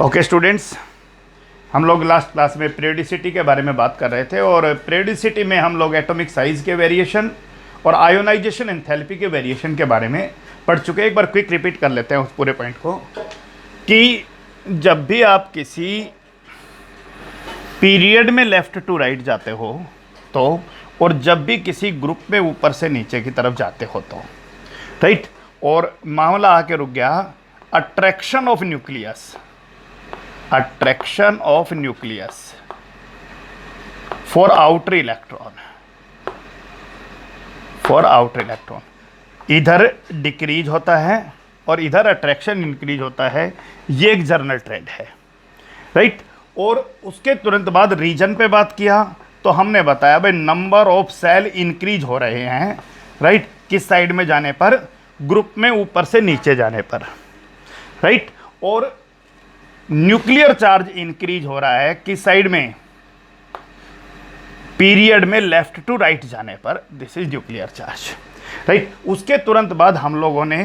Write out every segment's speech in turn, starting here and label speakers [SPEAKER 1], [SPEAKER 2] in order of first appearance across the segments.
[SPEAKER 1] Okay students, हम लोग last class में पीरियोडिसिटी के बारे में बात कर रहे थे और पीरियोडिसिटी में हम लोग एटॉमिक साइज़ के वेरिएशन और आयोनाइजेशन एंथैल्पी के वेरिएशन के बारे में पढ़ चुके हैं। एक बार क्विक रिपीट कर लेते हैं उस पूरे पॉइंट को कि जब भी आप किसी पीरियड में लेफ़्ट टू राइट जाते हो तो, और जब भी किसी ग्रुप में ऊपर से नीचे की तरफ जाते हो तो, राइट, और मामला आके रुक गया attraction of nucleus for outer electron इधर डिक्रीज होता है और इधर अट्रैक्शन इंक्रीज होता है। ये एक जर्नल ट्रेंड है, राइट। और उसके तुरंत बाद रीजन पे बात किया तो हमने बताया भाई नंबर ऑफ सेल इंक्रीज हो रहे हैं, राइट, किस साइड में जाने पर, ग्रुप में ऊपर से नीचे जाने पर, राइट। और न्यूक्लियर चार्ज इंक्रीज हो रहा है किस साइड में, पीरियड में लेफ्ट टू राइट जाने पर, this is nuclear charge, right. उसके तुरंत बाद हम लोगों ने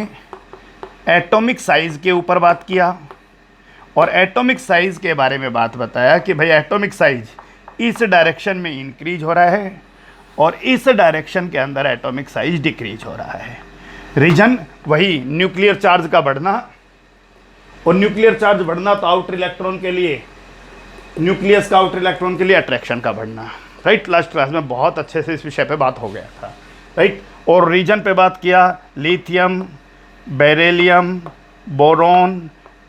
[SPEAKER 1] एटॉमिक साइज के ऊपर बात किया और एटॉमिक साइज के बारे में बात बताया कि भाई एटॉमिक साइज इस डायरेक्शन में इंक्रीज हो रहा है और इस डायरेक्शन के अंदर एटॉमिक साइज डिक्रीज हो रहा है। रीजन वही न्यूक्लियर चार्ज का बढ़ना, और न्यूक्लियर चार्ज बढ़ना तो आउटर इलेक्ट्रॉन के लिए, न्यूक्लियस का आउटर इलेक्ट्रॉन के लिए अट्रैक्शन का बढ़ना, राइट। लास्ट क्लास में बहुत अच्छे से इस विषय पे बात हो गया था, राइट। और रीजन पे बात किया lithium, beryllium, boron,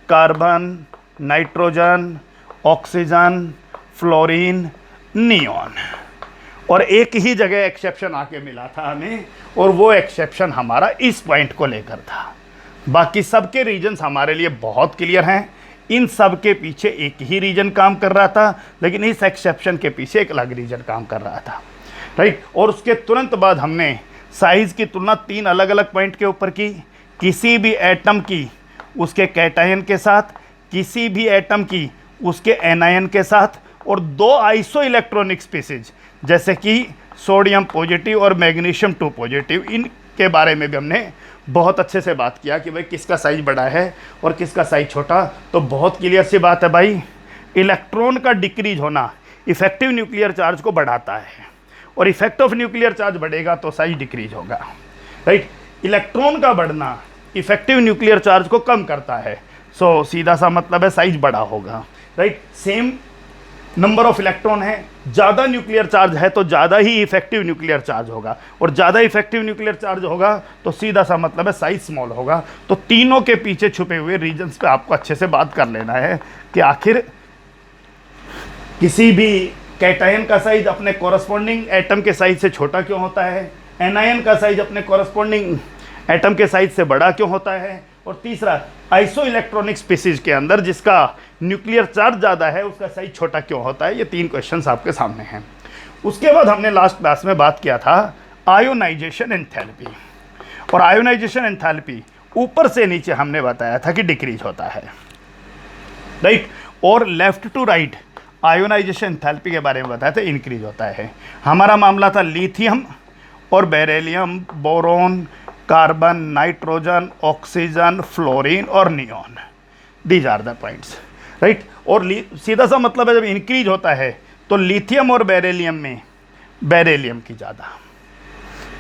[SPEAKER 1] carbon, nitrogen, oxygen, fluorine, neon. और एक ही जगह एक्सेप्शन आके मिला था हमें, और वो एक्सेप्शन हमारा इस पॉइंट को लेकर था। बाकी सबके रीजन्स हमारे लिए बहुत क्लियर हैं, इन सब के पीछे एक ही रीजन काम कर रहा था, लेकिन इस एक्सेप्शन के पीछे एक अलग रीजन काम कर रहा था, राइट। और उसके तुरंत बाद हमने साइज़ की तुलना 3 अलग अलग पॉइंट के ऊपर की, किसी भी एटम की उसके कैटायन के साथ, किसी भी एटम की उसके एनायन के साथ, और 2 आइसो इलेक्ट्रॉनिक स्पीसीज जैसे कि सोडियम पॉजिटिव और मैग्नीशियम 2 पॉजिटिव, इनके बारे में भी हमने बहुत अच्छे से बात किया कि भाई किसका साइज बड़ा है और किसका साइज छोटा। तो बहुत क्लियर सी बात है भाई, इलेक्ट्रॉन का डिक्रीज होना इफेक्टिव न्यूक्लियर चार्ज को बढ़ाता है, और इफेक्ट ऑफ न्यूक्लियर चार्ज बढ़ेगा तो साइज डिक्रीज होगा, राइट। इलेक्ट्रॉन का बढ़ना इफेक्टिव न्यूक्लियर चार्ज को कम करता है, सो सीधा सा मतलब है साइज बड़ा होगा, right. Same number of electron है, ज़्यादा न्यूक्लियर चार्ज है तो ज़्यादा ही इफेक्टिव न्यूक्लियर चार्ज होगा, और ज़्यादा इफेक्टिव न्यूक्लियर चार्ज होगा तो सीधा सा मतलब है साइज स्मॉल होगा। तो तीनों के पीछे छुपे हुए रीजन्स पे आपको अच्छे से बात कर लेना है कि आखिर किसी भी कैटायन का साइज अपने कॉरस्पॉन्डिंग एटम के साइज से छोटा क्यों होता है, एनायन का साइज अपने कॉरस्पॉन्डिंग एटम के साइज से बड़ा क्यों होता है, और तीसरा आइसो इलेक्ट्रॉनिक स्पीसीज के अंदर जिसका न्यूक्लियर चार्ज ज़्यादा है उसका साइज छोटा क्यों होता है। ये 3 क्वेश्चंस आपके सामने हैं। उसके बाद हमने लास्ट क्लास में बात किया था आयोनाइजेशन एंथैल्पी, और आयोनाइजेशन एंथैल्पी ऊपर से नीचे हमने बताया था कि डिक्रीज होता है, राइट। और left to right ionization enthalpy के बारे में बताया था इंक्रीज होता है। हमारा मामला था लिथियम और beryllium, boron, carbon, nitrogen, oxygen, fluorine और neon, these are the points, right. और सीधा सा मतलब है जब इंक्रीज होता है तो लिथियम और बेरिलियम में बेरिलियम की ज़्यादा,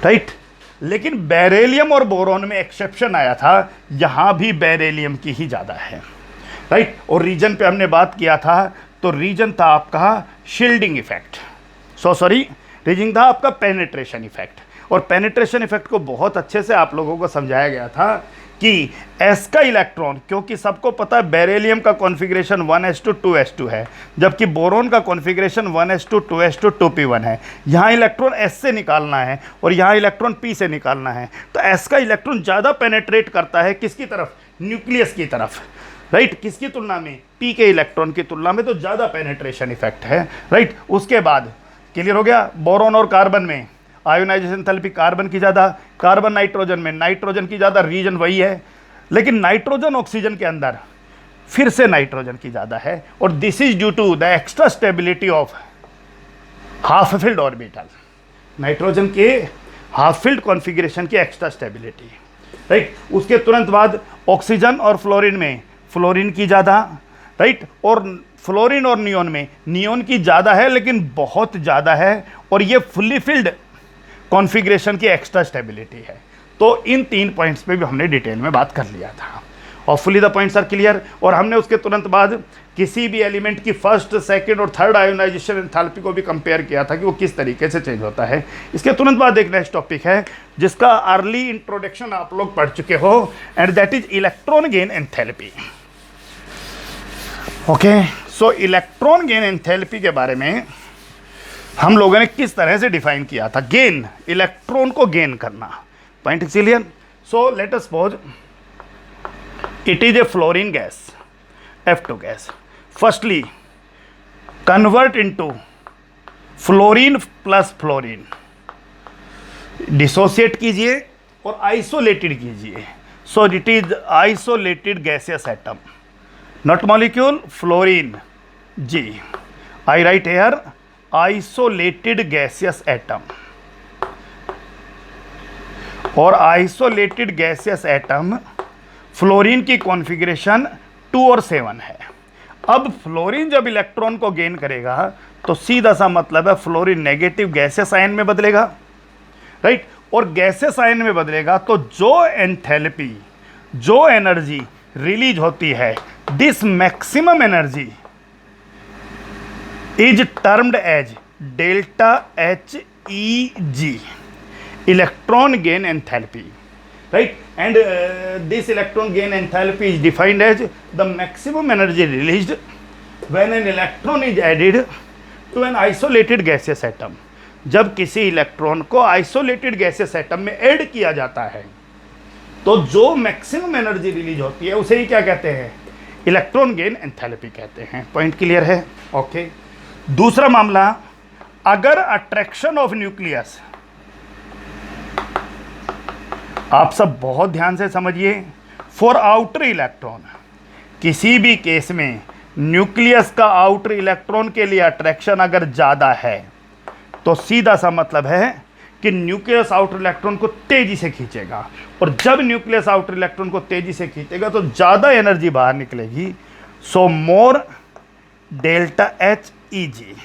[SPEAKER 1] राइट। लेकिन बेरिलियम और बोरॉन में एक्सेप्शन आया था, यहाँ भी बेरिलियम की ही ज़्यादा है, राइट। और रीजन पे हमने बात किया था तो रीजन था आपका शील्डिंग इफेक्ट, रीजन था आपका पेनिट्रेशन इफेक्ट, और पेनिट्रेशन इफेक्ट को बहुत अच्छे से आप लोगों को समझाया गया था कि एस का इलेक्ट्रॉन, क्योंकि सबको पता है बेरिलियम का कॉन्फ़िगरेशन 1s2 2s2 है, जबकि बोरॉन का कॉन्फ़िगरेशन 1s2 2s2 2p1 है। यहाँ इलेक्ट्रॉन एस से निकालना है और यहाँ इलेक्ट्रॉन पी से निकालना है, तो एस का इलेक्ट्रॉन ज़्यादा पेनेट्रेट करता है किसकी तरफ, न्यूक्लियस की तरफ, राइट। किसकी तुलना में, पी के इलेक्ट्रॉन की तुलना में, तो ज़्यादा पेनेट्रेशन इफेक्ट है, राइट। उसके बाद क्लियर हो गया, बोरॉन और कार्बन में आयोनाइजेशन एंथैल्पी कार्बन की ज़्यादा, कार्बन नाइट्रोजन में नाइट्रोजन की ज़्यादा, रीजन वही है, लेकिन नाइट्रोजन ऑक्सीजन के अंदर फिर से नाइट्रोजन की ज़्यादा है, और this is due to the extra stability of half filled orbital, nitrogen के हाफ फील्ड कॉन्फ़िगरेशन की एक्स्ट्रा स्टेबिलिटी, राइट। उसके तुरंत बाद ऑक्सीजन और फ्लोरीन में फ्लोरीन की ज़्यादा, राइट। और फ्लोरीन और नियोन में नियोन की ज़्यादा है, लेकिन बहुत ज़्यादा है, और ये फुल्ली फिल्ड कॉन्फ़िगरेशन की एक्स्ट्रा स्टेबिलिटी है। तो इन 3 पॉइंट्स पे भी हमने डिटेल में बात कर लिया था। Hopefully the points are clear. और हमने उसके तुरंत बाद किसी भी एलिमेंट की फर्स्ट, सेकंड और थर्ड आयोनाइजेशन एंथैल्पी को भी कंपेयर किया था कि वो किस तरीके से चेंज होता है। इसके तुरंत बाद एक नेक्स्ट टॉपिक है जिसका अर्ली इंट्रोडक्शन आप लोग पढ़ चुके हो, and that is electron gain enthalpy. Okay, so electron gain enthalpy के बारे में हम लोगों ने किस तरह से डिफाइन किया था। गेन, इलेक्ट्रॉन को गेन करना, point clear. So let us suppose it is a fluorine gas, F2 gas. Firstly, convert into fluorine plus fluorine, dissociate कीजिए और isolated कीजिए. So it is isolated gaseous atom, not molecule, fluorine G. I write here isolated gaseous atom. और isolated gaseous atom fluorine की configuration 2 और 7 है। अब fluorine जब electron को गेन करेगा तो सीधा सा मतलब है फ्लोरीन नेगेटिव गैसेस आयन में बदलेगा, राइट। और गैसेस आयन में बदलेगा तो जो एंथैल्पी, जो एनर्जी रिलीज होती है, this maximum energy is termed as delta H E G, electron gain enthalpy, right, and this electron gain enthalpy is defined as the maximum energy released when an electron is added to an isolated gaseous atom. जब किसी electron को isolated gases atom में add किया जाता है तो जो maximum energy release होती है उसे ही क्या कहते हैं, इलेक्ट्रॉन गेन एंथैल्पी कहते हैं। पॉइंट क्लियर है? ओके। दूसरा मामला, अगर अट्रैक्शन ऑफ न्यूक्लियस, आप सब बहुत ध्यान से समझिए, फॉर आउटर इलेक्ट्रॉन, किसी भी केस में न्यूक्लियस का आउटर इलेक्ट्रॉन के लिए अट्रैक्शन अगर ज़्यादा है तो सीधा सा मतलब है कि न्यूक्लियस आउटर इलेक्ट्रॉन को तेज़ी से खींचेगा, और जब न्यूक्लियस आउटर इलेक्ट्रॉन को तेज़ी से खींचेगा तो ज़्यादा एनर्जी बाहर निकलेगी। सो मोर डेल्टा एच ई जी।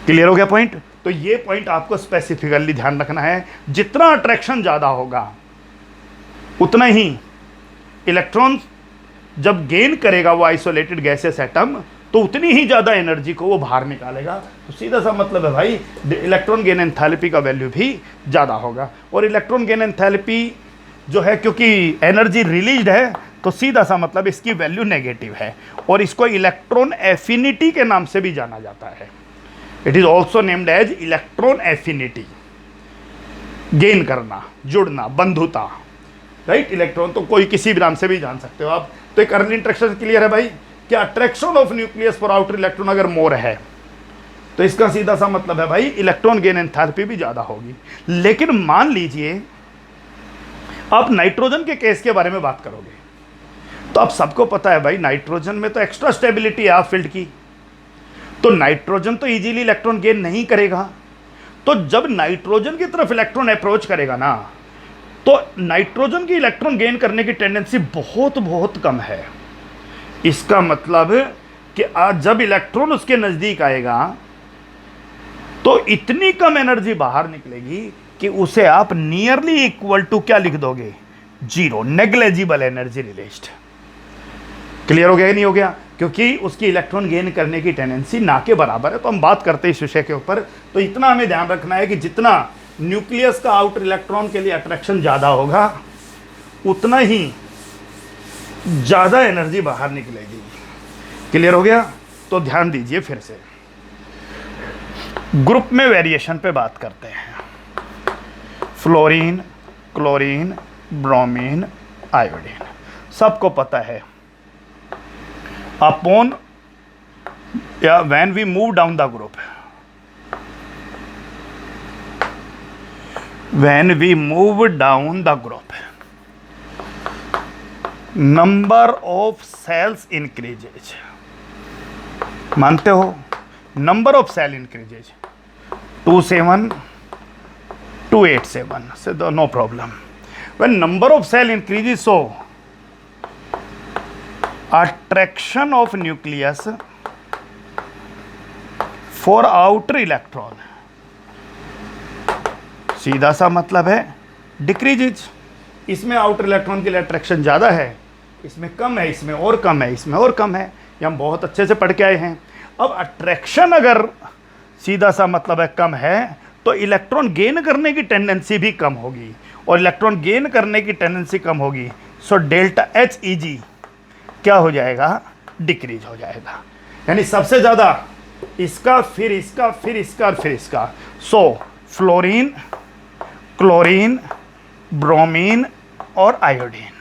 [SPEAKER 1] क्लियर हो गया पॉइंट? तो ये पॉइंट आपको स्पेसिफिकली ध्यान रखना है। जितना अट्रैक्शन ज़्यादा होगा उतना ही इलेक्ट्रॉन जब गेन करेगा वो आइसोलेटेड गैसेस एटम, तो उतनी ही ज़्यादा एनर्जी को वो बाहर निकालेगा। तो सीधा सा मतलब है भाई, इलेक्ट्रॉन गेन एंथैल्पी का वैल्यू भी ज़्यादा होगा। और इलेक्ट्रॉन गेन एंथैल्पी जो है, क्योंकि एनर्जी रिलीज्ड है, तो सीधा सा मतलब इसकी वैल्यू नेगेटिव है, और इसको इलेक्ट्रॉन एफिनिटी के नाम से भी जाना जाता है। It is also named as electron affinity, gain करना, जुड़ना, बंधुता, राइट। इलेक्ट्रॉन तो कोई किसी भी नाम से भी जान सकते हो आप। तो एक अर्ली इंट्रैक्शन क्लियर है भाई कि attraction of nucleus for outer electron अगर मोर है तो इसका सीधा सा मतलब है भाई इलेक्ट्रॉन गेन एंथैल्पी भी ज़्यादा होगी। लेकिन मान लीजिए आप नाइट्रोजन के केस के बारे में बात करोगे तो आप सबको पता है भाई नाइट्रोजन में तो एक्स्ट्रा स्टेबिलिटी है हाफ फील्ड की, तो नाइट्रोजन तो इजीली इलेक्ट्रॉन गेन नहीं करेगा। तो जब नाइट्रोजन की तरफ इलेक्ट्रॉन अप्रोच करेगा ना, तो नाइट्रोजन की इलेक्ट्रॉन गेन करने की टेंडेंसी बहुत बहुत कम है। इसका मतलब कि आज जब इलेक्ट्रॉन उसके नज़दीक आएगा तो इतनी कम एनर्जी बाहर निकलेगी कि उसे आप नियरली इक्वल टू क्या लिख दोगे, 0, नेग्लेजिबल एनर्जी रिलीज्ड। क्लियर हो गया नहीं हो गया? क्योंकि उसकी इलेक्ट्रॉन गेन करने की टेंडेंसी ना के बराबर है। तो हम बात करते हैं इस विषय के ऊपर, तो इतना हमें ध्यान रखना है कि जितना न्यूक्लियस का आउटर इलेक्ट्रॉन के लिए अट्रैक्शन ज़्यादा होगा उतना ही ज़्यादा एनर्जी बाहर निकलेगी। क्लियर हो गया? तो ध्यान दीजिए फिर से, ग्रुप में वेरिएशन पे बात करते हैं। फ्लोरीन, क्लोरीन, ब्रोमीन, आयोडीन, सबको पता है अपॉन या when we move down the group, when we move down the group, number of shells increases. मानते हो? Number of shell increases 27, 287, so no problem. When number of cell increases, so attraction of nucleus for outer electron, सीधा सा मतलब है decreases. इसमें outer electron के लिए attraction ज़्यादा है, इसमें कम है, इसमें और कम है, इसमें और कम है। ये हम बहुत अच्छे से पढ़ के आए हैं। अब अट्रैक्शन अगर सीधा सा मतलब है कम है, तो इलेक्ट्रॉन गेन करने की टेंडेंसी भी कम होगी, और इलेक्ट्रॉन गेन करने की टेंडेंसी कम होगी, so delta H E G क्या हो जाएगा, डिक्रीज हो जाएगा। यानी सबसे ज़्यादा इसका, फिर इसका, फिर इसका और फिर इसका। सो फ्लोरीन, क्लोरीन, ब्रोमीन और आयोडीन,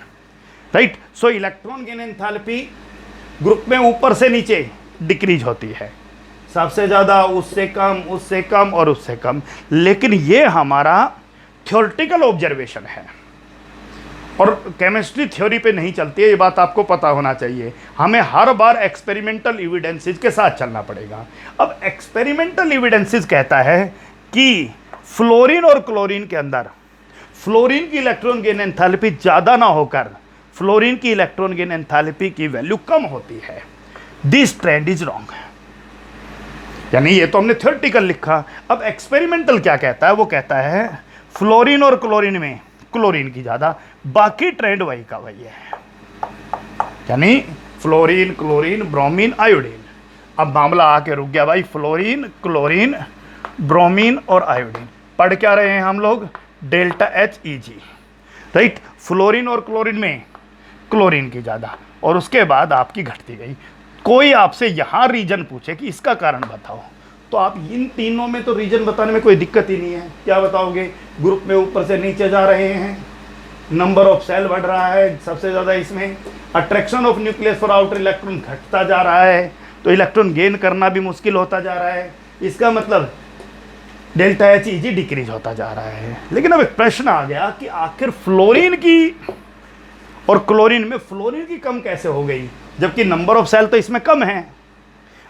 [SPEAKER 1] राइट। सो इलेक्ट्रॉन गेन एंथैल्पी ग्रुप में ऊपर से नीचे डिक्रीज होती है, सबसे ज़्यादा, उससे कम, उससे कम और उससे कम। लेकिन ये हमारा थ्योरेटिकल ऑब्जर्वेशन है और केमिस्ट्री थ्योरी पे नहीं चलती है, ये बात आपको पता होना चाहिए। हमें हर बार एक्सपेरिमेंटल एविडेंसेस के साथ चलना पड़ेगा। अब एक्सपेरिमेंटल एविडेंसेस कहता है कि फ्लोरीन और क्लोरीन के अंदर फ्लोरीन की इलेक्ट्रॉन गेन एंथैल्पी ज़्यादा ना होकर फ्लोरीन की इलेक्ट्रॉन गेन एंथैल्पी की वैल्यू कम होती है। This trend is wrong. यानी ये तो हमने थ्योरेटिकल लिखा। अब एक्सपेरिमेंटल क्या कहता है, वो कहता है फ्लोरीन और क्लोरीन में क्लोरीन की ज़्यादा, बाकी ट्रेंड वही का वही है। यानी फ्लोरीन, क्लोरीन, ब्रोमीन, आयोडीन। अब मामला आके रुक गया भाई, फ्लोरीन, क्लोरीन, ब्रोमीन और आयोडीन। पढ़ क्या रहे हैं हम लोग, डेल्टा एच ई जी, राइट। फ्लोरीन और क्लोरीन में क्लोरीन की ज़्यादा, और उसके बाद आपकी घटती गई। कोई आपसे यहाँ रीजन पूछे कि इसका कारण बताओ, तो आप इन तीनों में तो रीजन बताने में कोई दिक्कत ही नहीं है। क्या बताओगे, ग्रुप में ऊपर से नीचे जा रहे हैं, नंबर ऑफ सेल बढ़ रहा है सबसे ज़्यादा इसमें, attraction of nucleus for outer electron घटता जा रहा है, तो इलेक्ट्रॉन गेन करना भी मुश्किल होता जा रहा है। इसका मतलब डेल्टा एच ई जी डिक्रीज होता जा रहा है। लेकिन अब एक प्रश्न आ गया कि आखिर फ्लोरीन की और क्लोरीन में फ्लोरीन की कम कैसे हो गई, जबकि नंबर ऑफ सेल तो इसमें कम है।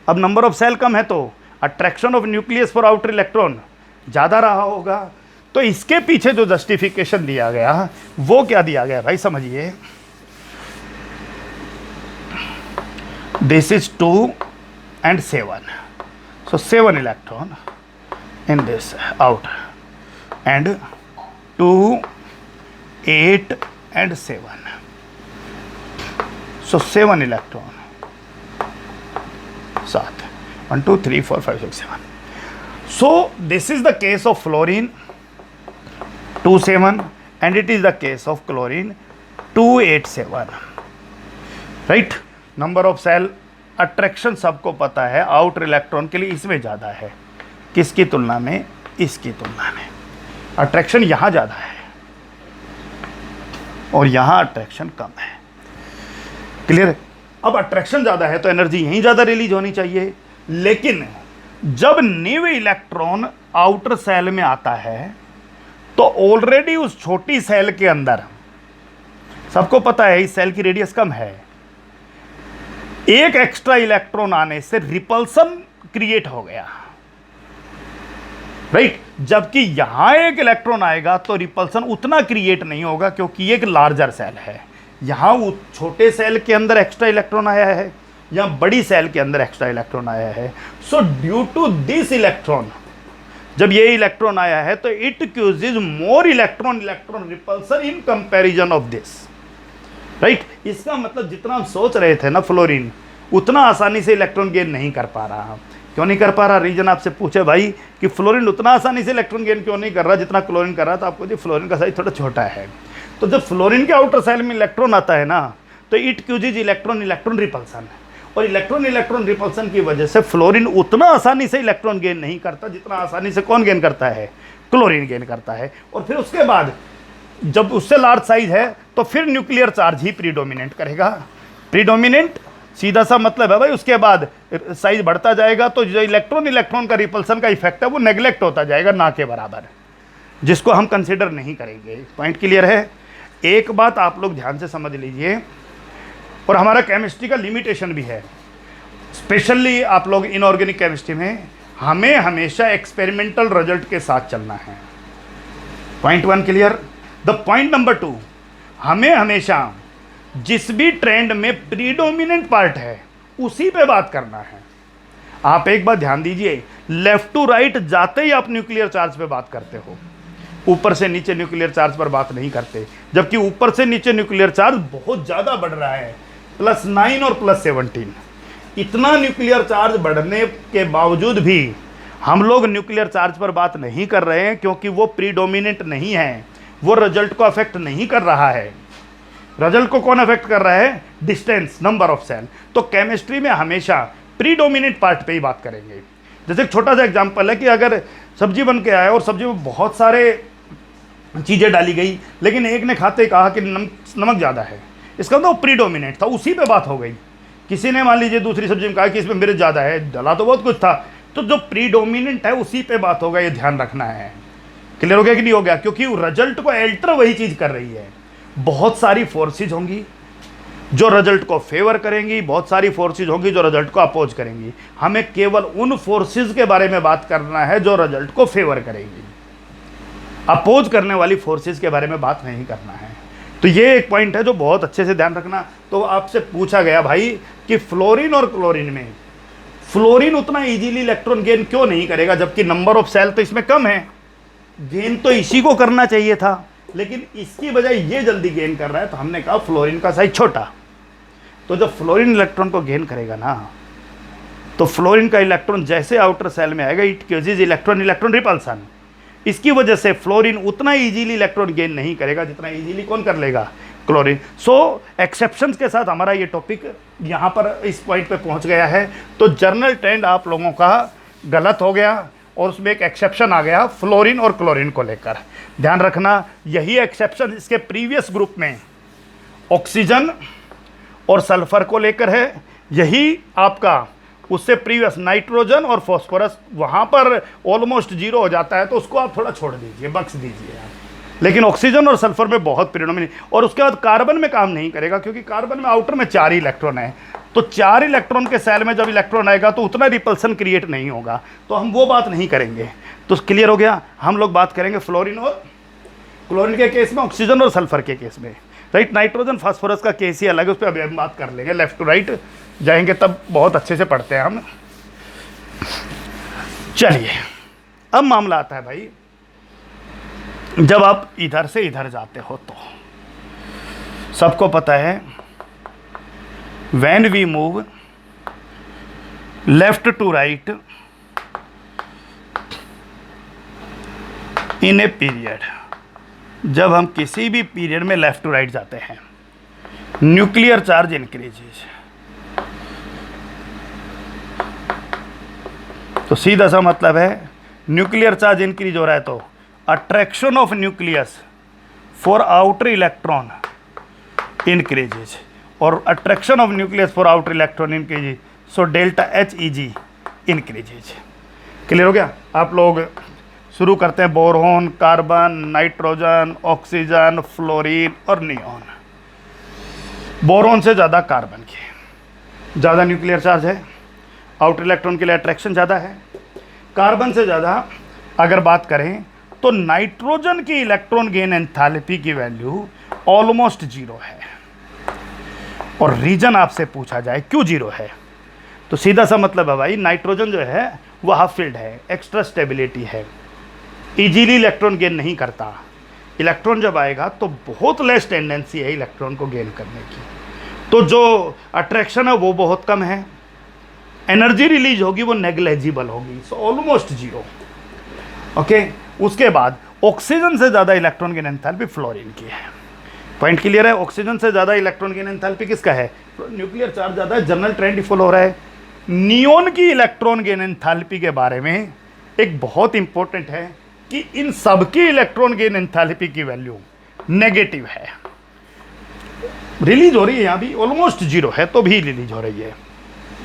[SPEAKER 1] अब नंबर ऑफ सेल कम है तो attraction of nucleus for outer electron ज़्यादा रहा होगा। तो इसके पीछे जो जस्टिफिकेशन दिया गया वो क्या दिया गया भाई, समझिए। This is 2 and 7, so 7 electron in this outer, and 2, 8 and 7, so 7 electron, 7, 1 2 3 4 5 6 7. So this is the case of fluorine 2 7, and it is the case of chlorine 2 8 7, right. Number of shell, attraction सबको पता है outer electron के लिए इसमें ज़्यादा है, किसकी तुलना में, इसकी तुलना में। अट्रैक्शन यहाँ ज़्यादा है और यहाँ अट्रैक्शन कम है। क्लियर। अब अट्रैक्शन ज़्यादा है तो एनर्जी यहीं ज़्यादा रिलीज होनी चाहिए, लेकिन जब न्यू इलेक्ट्रॉन आउटर सेल में आता है तो ऑलरेडी उस छोटी सेल के अंदर सबको पता है इस सेल की रेडियस कम है, एक एक्स्ट्रा इलेक्ट्रॉन आने से रिपल्सन क्रिएट हो गया, राइट। जबकि यहां एक इलेक्ट्रॉन आएगा तो रिपल्सन उतना क्रिएट नहीं होगा क्योंकि एक लार्जर सेल है। यहां वो छोटे सेल के अंदर एक्स्ट्रा इलेक्ट्रॉन आया है या बड़ी सेल के अंदर एक्स्ट्रा इलेक्ट्रॉन आया है। So due to this electron, जब ये इलेक्ट्रॉन आया है तो it causes more electron repulsion in comparison of this, right. इसका मतलब जितना हम सोच रहे थे ना फ्लोरीन, उतना आसानी से इलेक्ट्रॉन गेन नहीं कर पा रहा। क्यों नहीं कर पा रहा, रीजन आपसे पूछे भाई कि फ्लोरीन उतना आसानी से इलेक्ट्रॉन गेन क्यों नहीं कर रहा जितना क्लोरीन कर रहा, तो आपको जी फ्लोरीन का साइज थोड़ा छोटा है। तो जब फ्लोरीन के आउटर सेल में इलेक्ट्रॉन आता है ना, तो इट क्यूजेज इलेक्ट्रॉन रिपल्सन, और इलेक्ट्रॉन रिपल्सन की वजह से फ्लोरीन उतना आसानी से इलेक्ट्रॉन गेन नहीं करता जितना आसानी से कौन गेन करता है, क्लोरीन गेन करता है। और फिर उसके बाद जब उससे लार्ज साइज है तो फिर न्यूक्लियर चार्ज ही प्रीडोमिनेंट करेगा। प्रीडोमिनेंट सीधा सा मतलब है भाई उसके बाद साइज बढ़ता जाएगा, तो जो इलेक्ट्रॉन का रिपल्सन का इफेक्ट है वो नेग्लेक्ट होता जाएगा ना के बराबर, जिसको हम कंसिडर नहीं करेंगे। पॉइंट क्लियर है। एक बात आप लोग ध्यान से समझ लीजिए, और हमारा केमिस्ट्री का लिमिटेशन भी है, स्पेशली आप लोग इनऑर्गेनिक केमिस्ट्री में हमें हमेशा एक्सपेरिमेंटल रिजल्ट के साथ चलना है। Point 1 clear. The point number 2, हमें हमेशा जिस भी ट्रेंड में प्रीडोमिनेंट पार्ट है उसी पे बात करना है। आप एक बात ध्यान दीजिए, लेफ्ट टू राइट जाते ही आप न्यूक्लियर चार्ज पे बात करते हो, ऊपर से नीचे न्यूक्लियर चार्ज पर बात नहीं करते। जबकि ऊपर से नीचे न्यूक्लियर चार्ज बहुत ज़्यादा बढ़ रहा है, +9 और +17। इतना न्यूक्लियर चार्ज बढ़ने के बावजूद भी हम लोग न्यूक्लियर चार्ज पर बात नहीं कर रहे हैं, क्योंकि वो प्रीडोमिनेंट नहीं है, वो रिजल्ट को अफेक्ट नहीं कर रहा है। रिजल्ट को कौन अफेक्ट कर रहा है? Distance, number of shell. तो केमिस्ट्री में हमेशा प्रीडोमिनेंट पार्ट पे ही बात करेंगे। जैसे एक छोटा सा एग्जांपल है कि अगर सब्जी बन के आया और सब्जी में बहुत सारे चीज़ें डाली गई, लेकिन एक ने खाते ही कहा कि नमक ज़्यादा है, इसका मतलब वो प्रीडोमिनेंट था, उसी पे बात हो गई। किसी ने मान लीजिए दूसरी सब्जी में कहा कि इसमें मिर्च ज़्यादा है, डला तो बहुत कुछ था, तो जो प्रीडोमिनेंट है उसी पे बात होगा, ये ध्यान रखना है। क्लियर हो गया कि नहीं हो गया? क्योंकि रिजल्ट को एल्टर वही चीज़ कर रही है। बहुत सारी फोर्सेज होंगी जो रिजल्ट को फेवर करेंगी, बहुत सारी फोर्सेज होंगी जो रिजल्ट को अपोज करेंगी। हमें केवल उन फोर्सेज के बारे में बात करना है जो रिजल्ट को फेवर करेंगी, अपोज करने वाली फोर्सेज के बारे में बात नहीं करना है। तो ये एक पॉइंट है जो बहुत अच्छे से ध्यान रखना। तो आपसे पूछा गया भाई कि फ्लोरीन और क्लोरीन में, फ्लोरीन उतना इजीली इलेक्ट्रॉन गेन क्यों नहीं करेगा, जबकि नंबर ऑफ सेल तो इसमें कम है, गेन तो इसी को करना चाहिए था, लेकिन इसकी बजाय ये जल्दी गेन कर रहा है। तो हमने कहा फ्लोरीन का साइज छोटा। तो जब फ्लोरीन इलेक्ट्रॉन को गेन करेगा ना, तो फ्लोरीन का इलेक्ट्रॉन जैसे आउटर सेल में आएगा, it Qs electron electron repulsion. इसकी वजह से फ्लोरीन उतना इजीली इलेक्ट्रॉन गेन नहीं करेगा जितना इजीली कौन कर लेगा? क्लोरीन। सो एक्सेप्शंस के साथ हमारा ये टॉपिक यहाँ पर इस पॉइंट पे पहुँच गया है। तो जर्नल ट्रेंड आप लोगों का गलत हो गया और उसमें एक एक्सेप्शन आ गया फ्लोरीन और क्लोरीन को लेकर। ध्यान रखना, यही एक्सेप्शन इसके प्रीवियस ग्रुप में ऑक्सीजन और सल्फर को लेकर है, यही आपका उससे प्रीवियस नाइट्रोजन और फॉस्फोरस, वहाँ पर ऑलमोस्ट जीरो हो जाता है, तो उसको आप थोड़ा छोड़ दीजिए, बख्श दीजिए आप। लेकिन ऑक्सीजन और सल्फर में बहुत प्रीडोमिनेंट, और उसके बाद कार्बन में काम नहीं करेगा, क्योंकि कार्बन में आउटर में 4 ही इलेक्ट्रॉन है। तो 4 इलेक्ट्रॉन के सेल में जब इलेक्ट्रॉन आएगा तो उतना रिपल्सन क्रिएट नहीं होगा, तो हम वो बात नहीं करेंगे। तो क्लियर हो गया? हम लोग बात करेंगे फ्लोरीन और क्लोरीन के केस में, ऑक्सीजन और सल्फर के केस में, राइट। नाइट्रोजन फास्फोरस का केस ही अलग है, उस पर अभी हम बात कर लेंगे। लेफ्ट टू राइट जाएंगे तब बहुत अच्छे से पढ़ते हैं हम। चलिए, अब मामला आता है भाई, जब आप इधर से इधर जाते हो तो सबको पता है when we move left to right in a period, जब हम किसी भी पीरियड में लेफ्ट टू राइट जाते हैं, न्यूक्लियर चार्ज इंक्रीजेज। तो सीधा सा मतलब है न्यूक्लियर चार्ज इंक्रीज हो रहा है तो attraction of nucleus for outer electron increases, और attraction of nucleus for outer electron increases, so delta HEG increases. Clear हो गया? आप लोग शुरू करते हैं boron, carbon, nitrogen, oxygen, fluorine और नियॉन। बोरोन से ज़्यादा कार्बन की ज़्यादा न्यूक्लियर चार्ज है, आउटर इलेक्ट्रॉन के लिए अट्रैक्शन ज़्यादा है। कार्बन से ज़्यादा अगर बात करें तो नाइट्रोजन की इलेक्ट्रॉन गेन एंथैल्पी की वैल्यू ऑलमोस्ट 0 है। और रीजन आपसे पूछा जाए क्यों 0 है, तो सीधा सा मतलब है भाई, नाइट्रोजन जो है वो हाफ फील्ड है, एक्स्ट्रा स्टेबिलिटी है, इजीली इलेक्ट्रॉन गेन नहीं करता। इलेक्ट्रॉन जब आएगा तो बहुत लेस टेंडेंसी है इलेक्ट्रॉन को गेन करने की, तो जो अट्रैक्शन है वो बहुत कम है, एनर्जी रिलीज होगी वो नेग्लेजिबल होगी, सो ऑलमोस्ट 0। ओके, उसके बाद ऑक्सीजन से ज़्यादा इलेक्ट्रॉन गेन एंथैल्पी फ्लोरीन की है। पॉइंट क्लियर है? ऑक्सीजन से ज़्यादा इलेक्ट्रॉन गेन एंथैल्पी किसका है? न्यूक्लियर चार्ज ज़्यादा है, जनरल ट्रेंड फॉलो हो रहा है। नियॉन की इलेक्ट्रॉन गेन एंथैल्पी के बारे में एक बहुत इंपॉर्टेंट है कि इन सबकी इलेक्ट्रॉन गेन एंथैल्पी की वैल्यू नेगेटिव है, रिलीज हो रही है, यहाँ भी ऑलमोस्ट 0 है तो भी रिलीज हो रही है,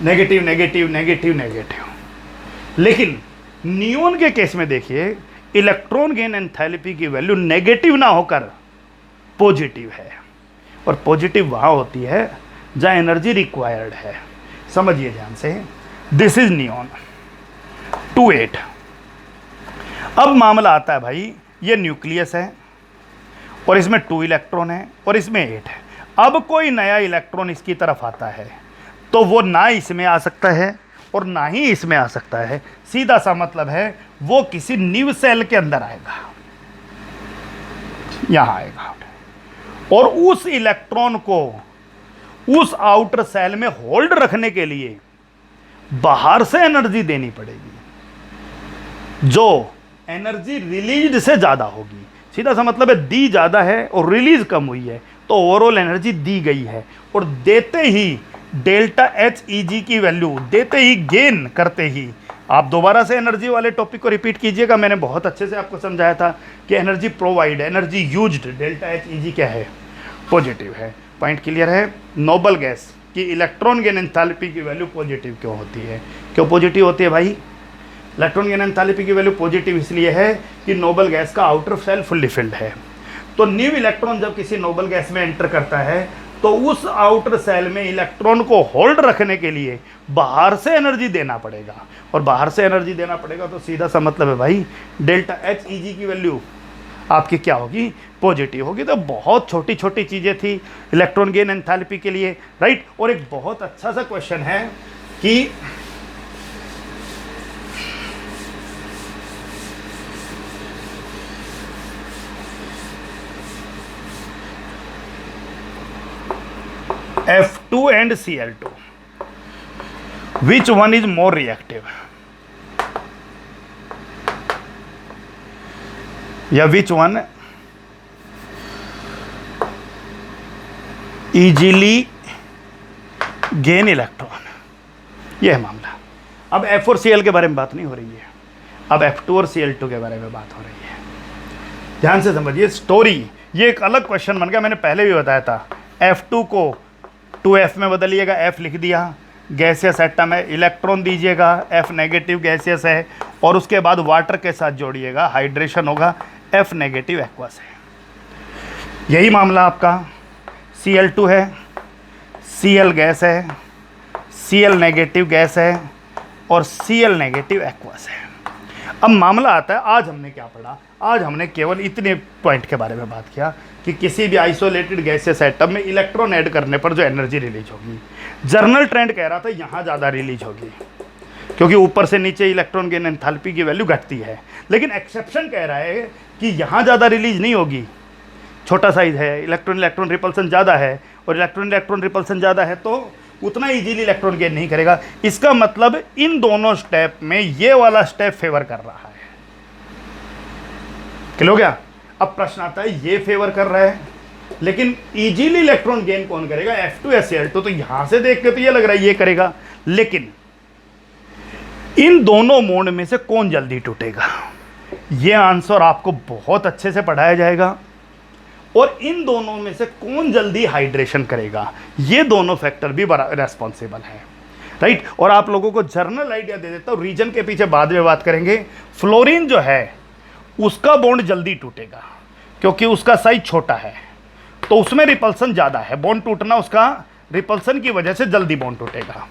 [SPEAKER 1] नेगेटिव नेगेटिव नेगेटिव नेगेटिव। लेकिन नियॉन के केस में देखिए, इलेक्ट्रॉन गेन एंथैल्पी की वैल्यू नेगेटिव ना होकर पॉजिटिव है, और पॉजिटिव वहाँ होती है जहाँ एनर्जी रिक्वायर्ड है। समझिए ध्यान से, दिस इज नियॉन 2-8। अब मामला आता है भाई, ये न्यूक्लियस है और इसमें 2 इलेक्ट्रॉन है और इसमें 8 है। अब कोई नया इलेक्ट्रॉन इसकी तरफ आता है तो वो ना इसमें आ सकता है और ना ही इसमें आ सकता है। सीधा सा मतलब है वो किसी न्यू सेल के अंदर आएगा, यहां आएगा, और उस इलेक्ट्रॉन को उस आउटर सेल में होल्ड रखने के लिए बाहर से एनर्जी देनी पड़ेगी जो एनर्जी रिलीज से ज्यादा होगी। सीधा सा मतलब है दी ज्यादा है और रिलीज कम हुई है, तो ओवरऑल एनर्जी दी गई है, और देते ही डेल्टा एच ई जी की वैल्यू देते ही, गेन करते ही, आप दोबारा से एनर्जी वाले टॉपिक को रिपीट कीजिएगा। मैंने बहुत अच्छे से आपको समझाया था कि energy provide, energy used, delta H E G क्या है, पॉजिटिव है। पॉइंट क्लियर है। नोबल गैस की इलेक्ट्रॉन गेन एंथैल्पी की वैल्यू पॉजिटिव क्यों होती है? क्यों पॉजिटिव होती है भाई? इलेक्ट्रॉन गेन एंथैल्पी की वैल्यू पॉजिटिव इसलिए है कि नोबल गैस का आउटर सेल फुल्ली फिल्ड है। तो न्यू इलेक्ट्रॉन जब किसी नोबल गैस में एंटर करता है तो उस आउटर सेल में इलेक्ट्रॉन को होल्ड रखने के लिए बाहर से एनर्जी देना पड़ेगा, और बाहर से एनर्जी देना पड़ेगा तो सीधा सा मतलब है भाई डेल्टा एच ई जी की वैल्यू आपकी क्या होगी? पॉजिटिव होगी। तो बहुत छोटी छोटी चीज़ें थी इलेक्ट्रॉन गेन एंथैल्पी के लिए, राइट। और एक बहुत अच्छा सा क्वेश्चन है कि F2 and Cl2, which one is more reactive? या which one easily gain electron? यह है मामला। अब F और Cl के बारे में बात नहीं हो रही है, अब F2 और Cl2 के बारे में बात हो रही है। ध्यान से समझिए स्टोरी, ये एक अलग क्वेश्चन बन गया। मैंने पहले भी बताया था F2 को 2F में बदलिएगा, F लिख दिया, गैसियस एटम है, इलेक्ट्रॉन दीजिएगा, F नेगेटिव गैसियस है, और उसके बाद वाटर के साथ जोड़िएगा, हाइड्रेशन होगा, F नेगेटिव एक्वस है। यही मामला आपका Cl2 है, Cl गैस है, Cl नेगेटिव गैस है, और Cl नेगेटिव एक्वस है। अब मामला आता है, आज हमने क्या पढ़ा? आज हमने केवल इतने पॉइंट के बारे में बात किया कि किसी भी आइसोलेटेड गैसियस एटम में इलेक्ट्रॉन ऐड करने पर जो एनर्जी रिलीज होगी, जर्नल ट्रेंड कह रहा था यहाँ ज़्यादा रिलीज होगी क्योंकि ऊपर से नीचे इलेक्ट्रॉन गेन एंथैल्पी की वैल्यू घटती है, लेकिन एक्सेप्शन कह रहा है कि यहाँ ज़्यादा रिलीज नहीं होगी, छोटा साइज है, इलेक्ट्रॉन इलेक्ट्रॉन रिपल्सन ज़्यादा है, और इलेक्ट्रॉन इलेक्ट्रॉन रिपल्सन ज़्यादा है तो उतना इजीली इलेक्ट्रॉन गेन नहीं करेगा। इसका मतलब इन दोनों स्टेप में ये वाला स्टेप फेवर कर रहा है। क्लियर हो गया? अब प्रश्न आता है ये फेवर कर रहा है, लेकिन इजीली इलेक्ट्रॉन गेन कौन करेगा? F2 या Cl2। तो यहां से देख के तो ये लग रहा है ये करेगा, लेकिन इन दोनों मोड में से कौन जल्दी टूटेगा? ये आंसर आपको बहुत अच्छे से पढ़ाया जाएगा। और इन दोनों में से कौन जल्दी हाइड्रेशन करेगा, ये दोनों फैक्टर भी रेस्पॉन्सिबल है, राइट। और आप लोगों को जर्नल आइडिया दे देता हूं, रीजन के पीछे बाद में बात करेंगे। फ्लोरीन जो है उसका बॉन्ड जल्दी टूटेगा क्योंकि उसका साइज छोटा है, तो उसमें रिपल्सन ज़्यादा है, बॉन्ड टूटना उसका रिपल्सन की वजह से जल्दी बॉन्ड टूटेगा।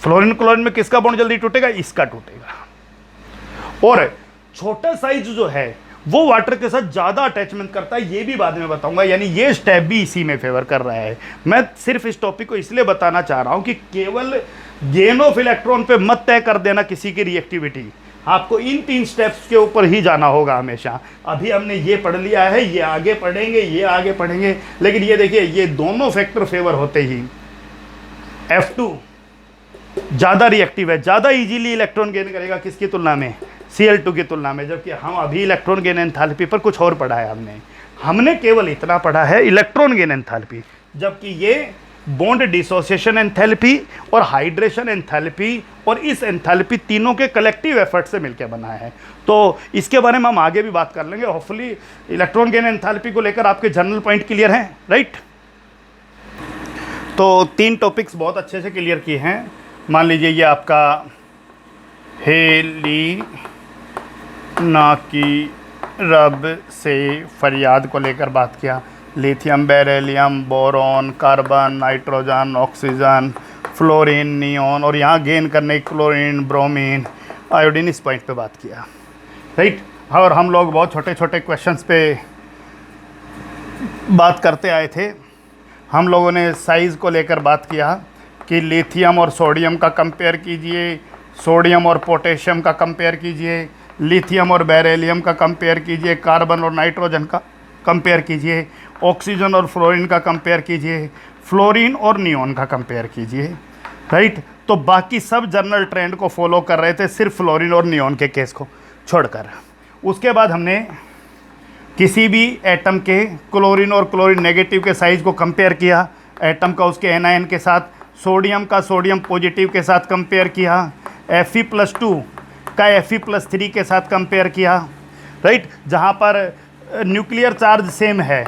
[SPEAKER 1] फ्लोरीन क्लोरीन में किसका बॉन्ड जल्दी टूटेगा? इसका टूटेगा। और छोटा साइज जो है वो वाटर के साथ ज़्यादा अटैचमेंट करता है, ये भी बाद में बताऊंगा, यानी ये स्टेप भी इसी में फेवर कर रहा है। मैं सिर्फ इस टॉपिक को इसलिए बताना चाह रहा हूं कि केवल गेन ऑफ इलेक्ट्रॉन पे मत तय कर देना किसी की रिएक्टिविटी, आपको इन 3 स्टेप्स के ऊपर ही जाना होगा हमेशा। अभी हमने ये पढ़ लिया है, ये आगे पढ़ेंगे, ये आगे पढ़ेंगे, लेकिन ये देखिए ये दोनों फैक्टर फेवर होते ही F2 ज़्यादा रिएक्टिव है, ज़्यादा इजीली इलेक्ट्रॉन गेन करेगा किसकी तुलना में? Cl2 की तुलना में। जबकि हम अभी इलेक्ट्रॉन गेन एंथैल्पी पर कुछ और पढ़ा है, हमने केवल इतना पढ़ा है इलेक्ट्रॉन गेन एंथैल्पी, जबकि ये बॉन्ड डिसोसिएशन एंथैल्पी और हाइड्रेशन एंथैल्पी और इस एंथैल्पी तीनों के कलेक्टिव एफर्ट से मिलकर बना है। तो इसके बारे में हम आगे भी बात कर लेंगे। होपफुली इलेक्ट्रॉन गेन एंथैल्पी को लेकर आपके जनरल पॉइंट क्लियर हैं, राइट। तो 3 टॉपिक्स बहुत अच्छे से क्लियर किए हैं। मान लीजिए ये आपका हेली ना की रब से फरियाद को लेकर बात किया, lithium, beryllium, boron, carbon, nitrogen, oxygen, fluorine, neon, और यहाँ गेन करने क्लोरीन, ब्रोमीन, आयोडीन, इस पॉइंट पे बात किया, राइट। और हम लोग बहुत छोटे छोटे क्वेश्चंस पे बात करते आए थे। हम लोगों ने साइज़ को लेकर बात किया कि लिथियम और सोडियम का कंपेयर कीजिए, सोडियम और पोटेशियम का कंपेयर कीजिए, लिथियम और बेरिलियम का कंपेयर कीजिए, कार्बन और नाइट्रोजन का कंपेयर कीजिए, ऑक्सीजन और फ्लोरीन का कंपेयर कीजिए, फ्लोरीन और नियॉन का कंपेयर कीजिए, राइट। तो बाकी सब जर्नल ट्रेंड को फॉलो कर रहे थे, सिर्फ फ्लोरीन और नियॉन के केस को छोड़कर। उसके बाद हमने किसी भी एटम के क्लोरीन और क्लोरीन नेगेटिव के साइज़ को कंपेयर किया, एटम का उसके एनायन के साथ, सोडियम का सोडियम पॉजिटिव के साथ कंपेयर किया, Fe+2 का Fe+3 के साथ कंपेयर किया, राइट। जहाँ पर न्यूक्लियर चार्ज सेम है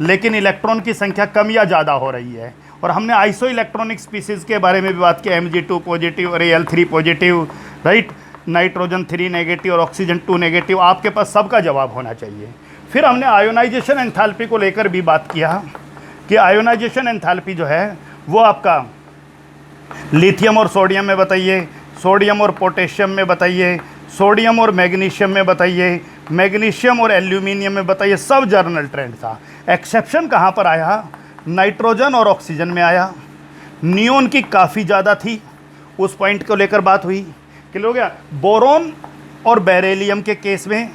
[SPEAKER 1] लेकिन इलेक्ट्रॉन की संख्या कम या ज़्यादा हो रही है। और हमने आइसो इलेक्ट्रॉनिक स्पीसीज़ के बारे में भी बात की, Mg2 पॉजिटिव और Al3 positive, right, nitrogen 3 negative और ऑक्सीजन 2 नेगेटिव। आपके पास सबका जवाब होना चाहिए। फिर हमने आयोनाइजेशन एंथैल्पी को लेकर भी बात किया कि आयोनाइजेशन एंथैल्पी जो है वो आपका लिथियम और सोडियम में बताइए, सोडियम और पोटेशियम में बताइए, सोडियम और मैग्नीशियम में बताइए, मैग्नीशियम और एल्यूमिनियम में बताइए। सब जर्नल ट्रेंड था। एक्सेप्शन कहाँ पर आया? नाइट्रोजन और ऑक्सीजन में आया। नियॉन की काफ़ी ज़्यादा थी, उस पॉइंट को लेकर बात हुई। क्लियर हो गया? बोरोन और बेरिलियम के केस में,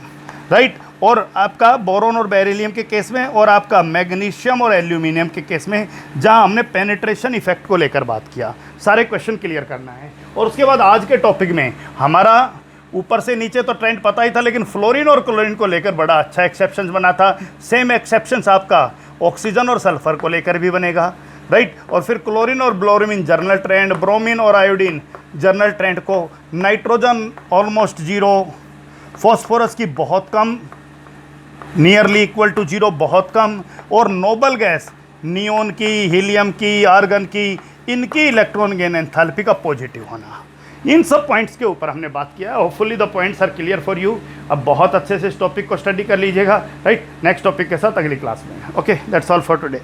[SPEAKER 1] राइट, और आपका बोरोन और बेरिलियम के केस में, और आपका मैग्नीशियम और एल्यूमिनियम के केस में, जहां हमने पेनिट्रेशन इफेक्ट को लेकर बात किया। सारे क्वेश्चन क्लियर करना है। और उसके बाद आज के टॉपिक में हमारा ऊपर से नीचे तो ट्रेंड पता ही था, लेकिन फ्लोरीन और क्लोरीन को लेकर बड़ा अच्छा एक्सेप्शंस बना था। सेम एक्सेप्शंस आपका ऑक्सीजन और सल्फर को लेकर भी बनेगा, राइट। और फिर क्लोरीन और ब्लोरीन जर्नल ट्रेंड, ब्रोमीन और आयोडीन जर्नल ट्रेंड को, नाइट्रोजन ऑलमोस्ट जीरो, फॉस्फोरस की बहुत कम, नियरली इक्वल टू जीरो बहुत कम, और नोबल गैस नियॉन की, हीलियम की, आर्गन की, इनकी इलेक्ट्रॉन गेन एंथैल्पी का पॉजिटिव होना। इन सब पॉइंट्स के ऊपर हमने बात किया। Hopefully the points are clear for you. अब बहुत अच्छे से इस टॉपिक को स्टडी कर लीजिएगा, राइट। नेक्स्ट टॉपिक के साथ अगली क्लास में। Okay, that's all for today.